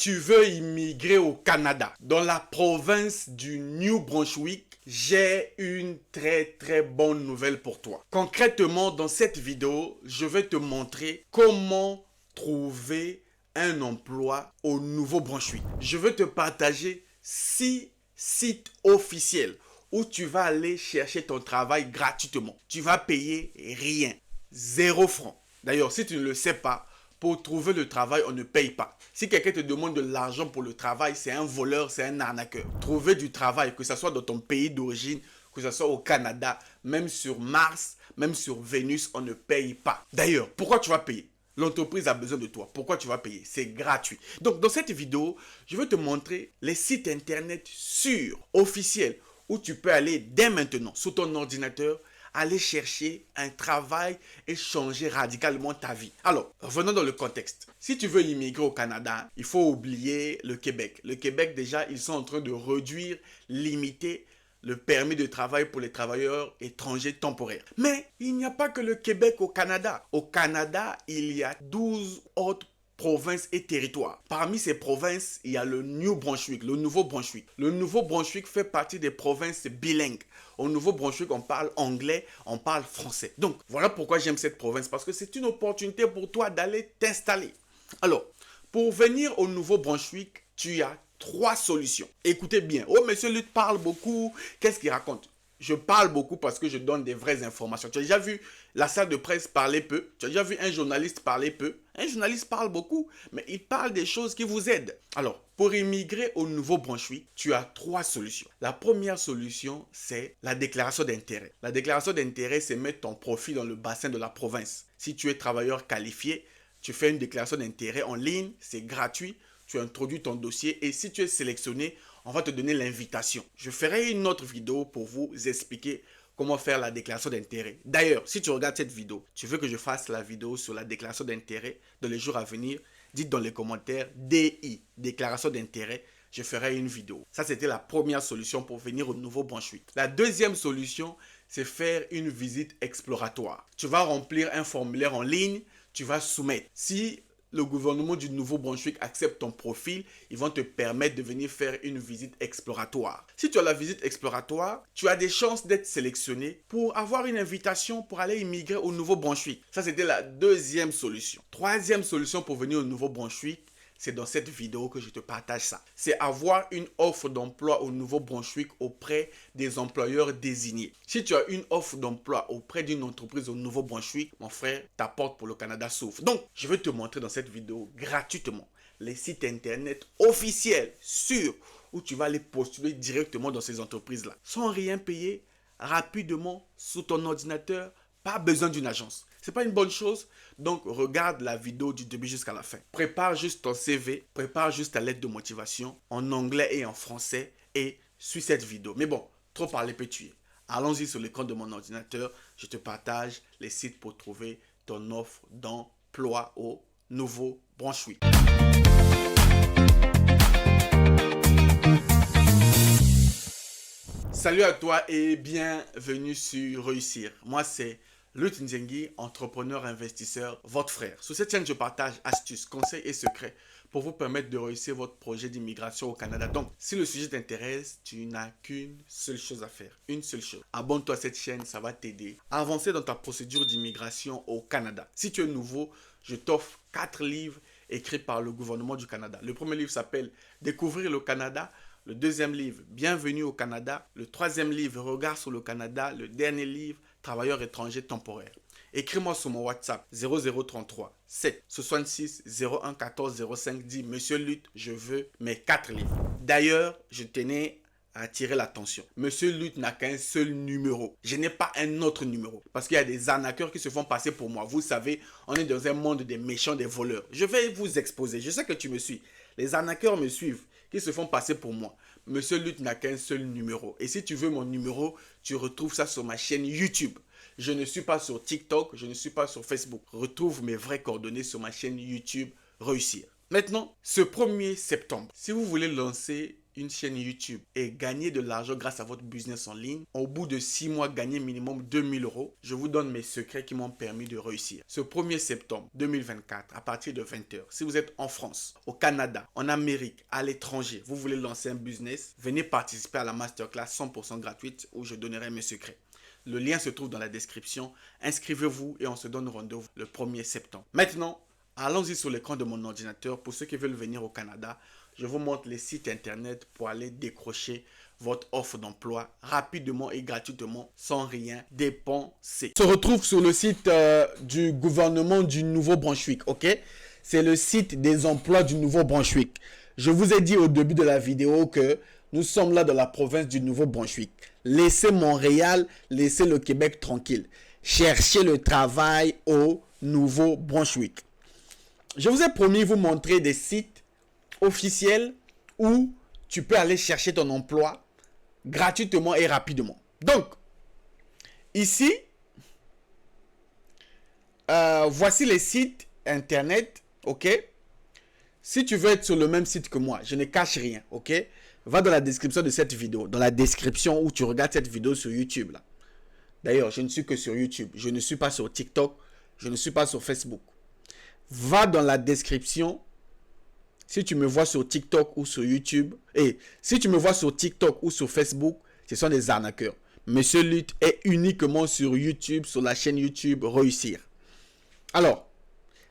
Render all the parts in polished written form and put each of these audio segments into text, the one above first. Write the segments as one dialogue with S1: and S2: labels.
S1: tu veux immigrer au Canada, dans la province du New Brunswick, j'ai une très bonne nouvelle pour toi. Concrètement, dans cette vidéo, je vais te montrer comment trouver un emploi au Nouveau-Brunswick. Je vais te partager 6 sites officiels où tu vas aller chercher ton travail gratuitement. Tu vas payer rien, 0 francs. D'ailleurs, si tu ne le sais pas, pour trouver le travail, on ne paye pas. Si quelqu'un te demande de l'argent pour le travail, c'est un voleur, c'est un arnaqueur. Trouver du travail, que ce soit dans ton pays d'origine, que ce soit au Canada, même sur Mars, même sur Vénus, on ne paye pas. D'ailleurs, pourquoi tu vas payer? L'entreprise a besoin de toi. Pourquoi tu vas payer? C'est gratuit. Donc, dans cette vidéo, je vais te montrer les sites internet sûrs, officiels, où tu peux aller dès maintenant, sur ton ordinateur, aller chercher un travail et changer radicalement ta vie. Alors, revenons dans le contexte. Si tu veux immigrer au Canada, il faut oublier le Québec. Le Québec, déjà, ils sont en train de réduire, limiter le permis de travail pour les travailleurs étrangers temporaires. Mais il n'y a pas que le Québec au Canada. Au Canada, il y a 12 autres provinces et territoires. Parmi ces provinces, il y a le New Brunswick, le Nouveau-Brunswick. Le Nouveau-Brunswick fait partie des provinces bilingues. Au Nouveau-Brunswick, on parle anglais, on parle français. Donc, voilà pourquoi j'aime cette province, parce que c'est une opportunité pour toi d'aller t'installer. Alors, pour venir au Nouveau-Brunswick, tu as 3 solutions. Écoutez bien. Oh, monsieur Lutte parle beaucoup. Qu'est-ce qu'il raconte? Je parle beaucoup parce que je donne des vraies informations. Tu as déjà vu la salle de presse parler peu? Tu as déjà vu un journaliste parler peu? Un journaliste parle beaucoup, mais il parle des choses qui vous aident. Alors, pour immigrer au Nouveau-Brunswick, tu as 3 solutions. La première solution, c'est la déclaration d'intérêt. La déclaration d'intérêt, c'est mettre ton profil dans le bassin de la province. Si tu es travailleur qualifié, tu fais une déclaration d'intérêt en ligne, c'est gratuit. Tu introduis ton dossier et si tu es sélectionné, on va te donner l'invitation. Je ferai une autre vidéo pour vous expliquer comment faire la déclaration d'intérêt. D'ailleurs, si tu regardes cette vidéo, tu veux que je fasse la vidéo sur la déclaration d'intérêt dans les jours à venir, dites dans les commentaires DI, déclaration d'intérêt, je ferai une vidéo. Ça, c'était la première solution pour venir au Nouveau-Brunswick. La deuxième solution, c'est faire une visite exploratoire. Tu vas remplir un formulaire en ligne, tu vas soumettre. Si le gouvernement du Nouveau-Brunswick accepte ton profil, ils vont te permettre de venir faire une visite exploratoire. Si tu as la visite exploratoire, tu as des chances d'être sélectionné pour avoir une invitation pour aller immigrer au Nouveau-Brunswick. Ça, c'était la deuxième solution. Troisième solution pour venir au Nouveau-Brunswick, c'est dans cette vidéo que je te partage ça. C'est avoir une offre d'emploi au Nouveau-Brunswick auprès des employeurs désignés. Si tu as une offre d'emploi auprès d'une entreprise au Nouveau-Brunswick, mon frère, ta porte pour le Canada s'ouvre. Donc, je vais te montrer dans cette vidéo gratuitement les sites internet officiels, sûrs, où tu vas aller postuler directement dans ces entreprises-là. Sans rien payer, rapidement, sur ton ordinateur, pas besoin d'une agence. C'est pas une bonne chose. Donc, regarde la vidéo du début jusqu'à la fin. Prépare juste ton CV, prépare juste ta lettre de motivation en anglais et en français et suis cette vidéo. Mais bon, trop parler peut tuer. Allons-y sur l'écran de mon ordinateur. Je te partage les sites pour trouver ton offre d'emploi au Nouveau-Brunswick. Salut à toi et bienvenue sur Réussir. Moi, c'est Lutte Nzengi, entrepreneur investisseur, votre frère. Sur cette chaîne, je partage astuces, conseils et secrets pour vous permettre de réussir votre projet d'immigration au Canada. Donc, si le sujet t'intéresse, tu n'as qu'une seule chose à faire. Une seule chose. Abonne-toi à cette chaîne, ça va t'aider à avancer dans ta procédure d'immigration au Canada. Si tu es nouveau, je t'offre 4 livres écrits par le gouvernement du Canada. Le premier livre s'appelle « Découvrir le Canada ». Le deuxième livre, Bienvenue au Canada. Le troisième livre, Regard sur le Canada. Le dernier livre, Travailleurs étrangers temporaires. Écris-moi sur mon WhatsApp 0033 7 66 01 14 05. Dis, Monsieur Lutte, je veux mes 4 livres. D'ailleurs, je tenais à attirer l'attention. Monsieur Lutte n'a qu'un seul numéro. Je n'ai pas un autre numéro. Parce qu'il y a des arnaqueurs qui se font passer pour moi. Vous savez, on est dans un monde des méchants, des voleurs. Je vais vous exposer. Je sais que tu me suis. Les arnaqueurs me suivent, qui se font passer pour moi. Monsieur Lutte n'a qu'un seul numéro. Et si tu veux mon numéro, tu retrouves ça sur ma chaîne YouTube. Je ne suis pas sur TikTok, je ne suis pas sur Facebook. Retrouve mes vraies coordonnées sur ma chaîne YouTube Réussir. Maintenant, ce 1er septembre, si vous voulez lancer une chaîne YouTube et gagner de l'argent grâce à votre business en ligne, au bout de 6 mois, gagner minimum 2000 euros, je vous donne mes secrets qui m'ont permis de réussir. Ce 1er septembre 2024, à partir de 20h, si vous êtes en France, au Canada, en Amérique, à l'étranger, vous voulez lancer un business, venez participer à la masterclass 100% gratuite où je donnerai mes secrets. Le lien se trouve dans la description. Inscrivez-vous et on se donne rendez-vous le 1er septembre. Maintenant, allons-y sur l'écran de mon ordinateur. Pour ceux qui veulent venir au Canada, je vous montre les sites internet pour aller décrocher votre offre d'emploi rapidement et gratuitement sans rien dépenser. On se retrouve sur le site du gouvernement du Nouveau-Brunswick, ok? C'est le site des emplois du Nouveau-Brunswick. Je vous ai dit au début de la vidéo que nous sommes là dans la province du Nouveau-Brunswick. Laissez Montréal, laissez le Québec tranquille. Cherchez le travail au Nouveau-Brunswick. Je vous ai promis vous montrer des sites officiels où tu peux aller chercher ton emploi gratuitement et rapidement. Donc, ici, voici les sites internet, ok? Si tu veux être sur le même site que moi, je ne cache rien, ok? Va dans la description de cette vidéo, dans la description où tu regardes cette vidéo sur YouTube là. D'ailleurs, je ne suis que sur YouTube, je ne suis pas sur TikTok, je ne suis pas sur Facebook. Va dans la description. Si tu me vois sur TikTok ou sur YouTube, et si tu me vois sur TikTok ou sur Facebook, ce sont des arnaqueurs. Monsieur Lutte est uniquement sur YouTube, sur la chaîne YouTube Réussir. Alors,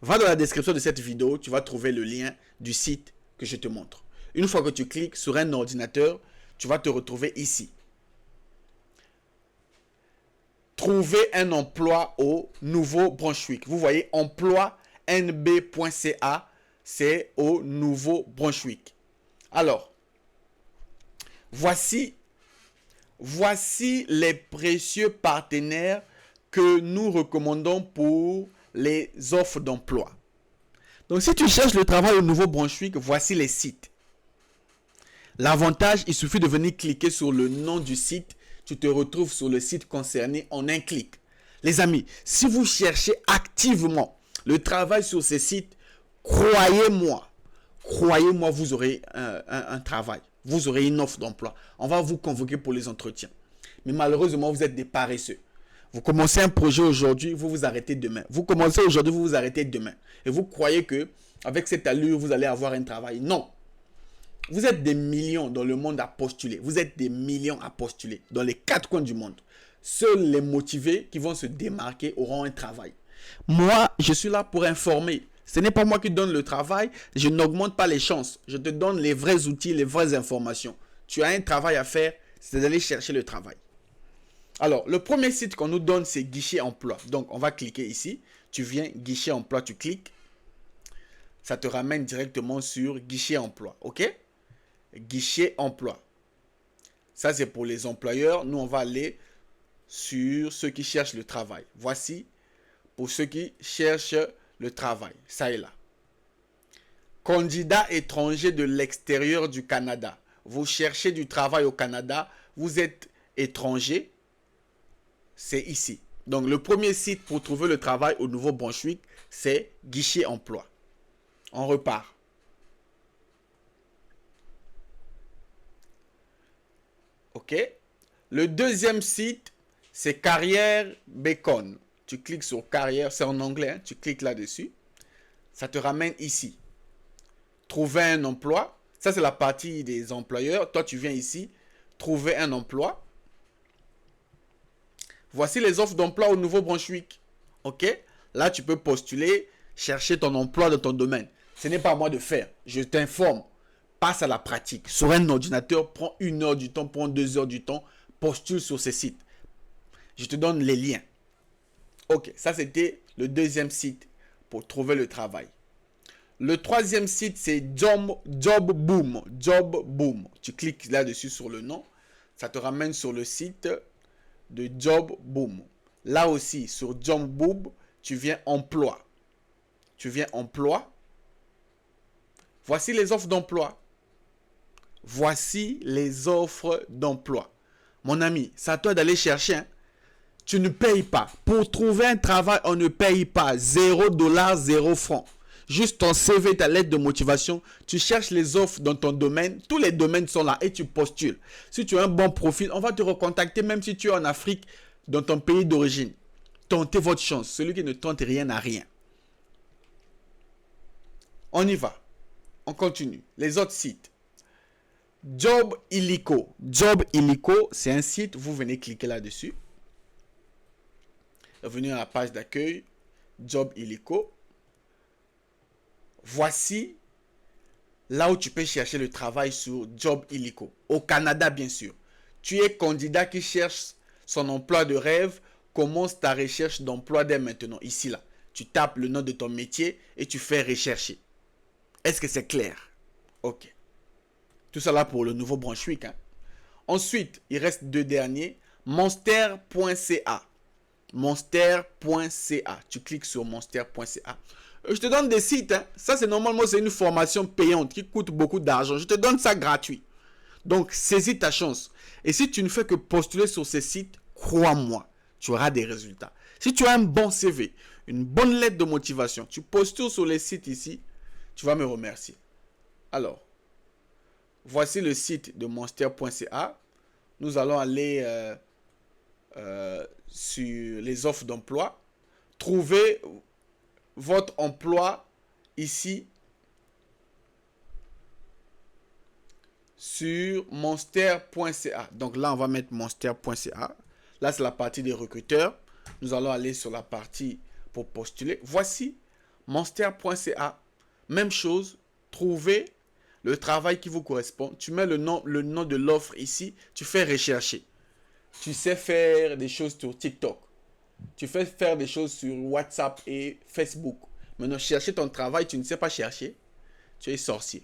S1: va dans la description de cette vidéo, tu vas trouver le lien du site que je te montre. Une fois que tu cliques sur un ordinateur, tu vas te retrouver ici. Trouver un emploi au Nouveau-Brunswick. Vous voyez, emploi nb.ca, c'est au Nouveau-Brunswick. Alors, voici les précieux partenaires que nous recommandons pour les offres d'emploi. Donc, si tu cherches le travail au Nouveau-Brunswick, voici les sites. L'avantage, il suffit de venir cliquer sur le nom du site. Tu te retrouves sur le site concerné en un clic. Les amis, si vous cherchez activement le travail sur ces sites, croyez-moi, vous aurez un travail. Vous aurez une offre d'emploi. On va vous convoquer pour les entretiens. Mais malheureusement, vous êtes des paresseux. Vous commencez un projet aujourd'hui, vous vous arrêtez demain. Vous commencez aujourd'hui, vous vous arrêtez demain. Et vous croyez que avec cette allure, vous allez avoir un travail. Non. Vous êtes des millions dans le monde à postuler. Vous êtes des millions à postuler dans les 4 coins du monde. Seuls les motivés qui vont se démarquer auront un travail. Moi, je suis là pour informer. Ce n'est pas moi qui donne le travail. Je n'augmente pas les chances. Je te donne les vrais outils, les vraies informations. Tu as un travail à faire, c'est d'aller chercher le travail. Alors, le premier site qu'on nous donne, c'est Guichet Emploi. Donc, on va cliquer ici. Tu viens, Guichet Emploi, tu cliques. Ça te ramène directement sur Guichet Emploi. OK? Guichet Emploi. Ça, c'est pour les employeurs. Nous, on va aller sur ceux qui cherchent le travail. Voici pour ceux qui cherchent le travail. Ça est là. Candidats étrangers de l'extérieur du Canada. Vous cherchez du travail au Canada. Vous êtes étranger. C'est ici. Donc, le premier site pour trouver le travail au Nouveau-Brunswick, c'est Guichet Emploi. On repart. OK. Le deuxième site, c'est Carrière Bacon. Tu cliques sur Carrière, c'est en anglais. Hein, tu cliques là-dessus. Ça te ramène ici. Trouver un emploi. Ça, c'est la partie des employeurs. Toi, tu viens ici. Trouver un emploi. Voici les offres d'emploi au Nouveau-Brunswick. OK. Là, tu peux postuler, chercher ton emploi dans ton domaine. Ce n'est pas à moi de faire. Je t'informe. Passe à la pratique. Sur un ordinateur, prends 1 heure du temps, prends 2 heures du temps, postule sur ces sites. Je te donne les liens. Ok, ça c'était le deuxième site pour trouver le travail. Le troisième site, c'est Job Boom. Job Boom. Tu cliques là-dessus sur le nom. Ça te ramène sur le site de Job Boom. Là aussi, sur Job Boom, tu viens emploi. Tu viens emploi. Voici les offres d'emploi. Voici les offres d'emploi. Mon ami, c'est à toi d'aller chercher. Hein. Tu ne payes pas. Pour trouver un travail, on ne paye pas. $0, 0 francs. juste ton CV, ta lettre de motivation. Tu cherches les offres dans ton domaine. Tous les domaines sont là et tu postules. Si tu as un bon profil, on va te recontacter même si tu es en Afrique, dans ton pays d'origine. Tentez votre chance. Celui qui ne tente rien n'a rien. On y va. On continue. Les autres sites. Job Illico. Job Illico, c'est un site. Vous venez cliquer là-dessus. Venez à la page d'accueil. Job Illico. Voici là où tu peux chercher le travail sur Job Illico. Au Canada, bien sûr. Tu es candidat qui cherche son emploi de rêve. Commence ta recherche d'emploi dès maintenant. Ici, là. Tu tapes le nom de ton métier et tu fais rechercher. Est-ce que c'est clair? Ok. Tout ça là pour le Nouveau-Brunswick. Hein. Ensuite, il reste deux derniers. Monster.ca. Monster.ca. Tu cliques sur monster.ca. Je te donne des sites. Hein. Ça, c'est normalement c'est une formation payante qui coûte beaucoup d'argent. Je te donne ça gratuit. Donc, saisis ta chance. Et si tu ne fais que postuler sur ces sites, crois-moi, tu auras des résultats. Si tu as un bon CV, une bonne lettre de motivation, tu postules sur les sites ici, tu vas me remercier. Alors, voici le site de monster.ca. Nous allons aller sur les offres d'emploi. Trouvez votre emploi ici sur monster.ca. Donc là, on va mettre monster.ca. Là, c'est la partie des recruteurs. Nous allons aller sur la partie pour postuler. Voici monster.ca. Même chose, trouvez le travail qui vous correspond. Tu mets le nom de l'offre ici. Tu fais rechercher. Tu sais faire des choses sur TikTok. Tu fais faire des choses sur WhatsApp et Facebook. Maintenant, chercher ton travail, tu ne sais pas chercher. Tu es sorcier.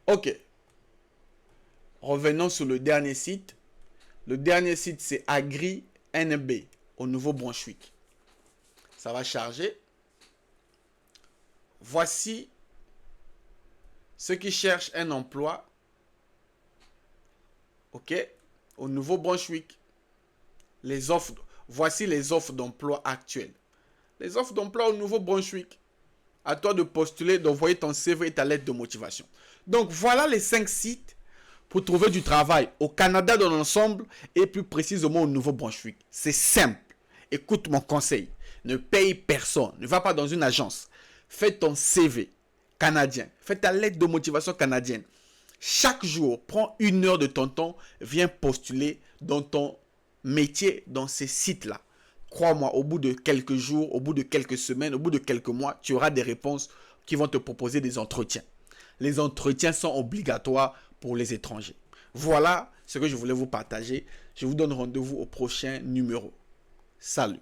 S1: Ok. Revenons sur le dernier site. Le dernier site, c'est AgriNB au Nouveau-Brunswick. Ça va charger. Voici ceux qui cherchent un emploi. Ok. Au Nouveau-Brunswick. Les offres. Voici les offres d'emploi actuelles. Les offres d'emploi au Nouveau-Brunswick. À toi de postuler, d'envoyer ton CV et ta lettre de motivation. Donc, voilà les 5 sites pour trouver du travail au Canada dans l'ensemble et plus précisément au Nouveau-Brunswick. C'est simple. Écoute mon conseil. Ne paye personne. Ne va pas dans une agence. Fais ton CV canadien. Fais ta lettre de motivation canadienne. Chaque jour, prends 1 heure de ton temps. Viens postuler dans ton métier dans ces sites-là. Crois-moi, au bout de quelques jours, au bout de quelques semaines, au bout de quelques mois, tu auras des réponses qui vont te proposer des entretiens. Les entretiens sont obligatoires pour les étrangers. Voilà ce que je voulais vous partager. Je vous donne rendez-vous au prochain numéro. Salut.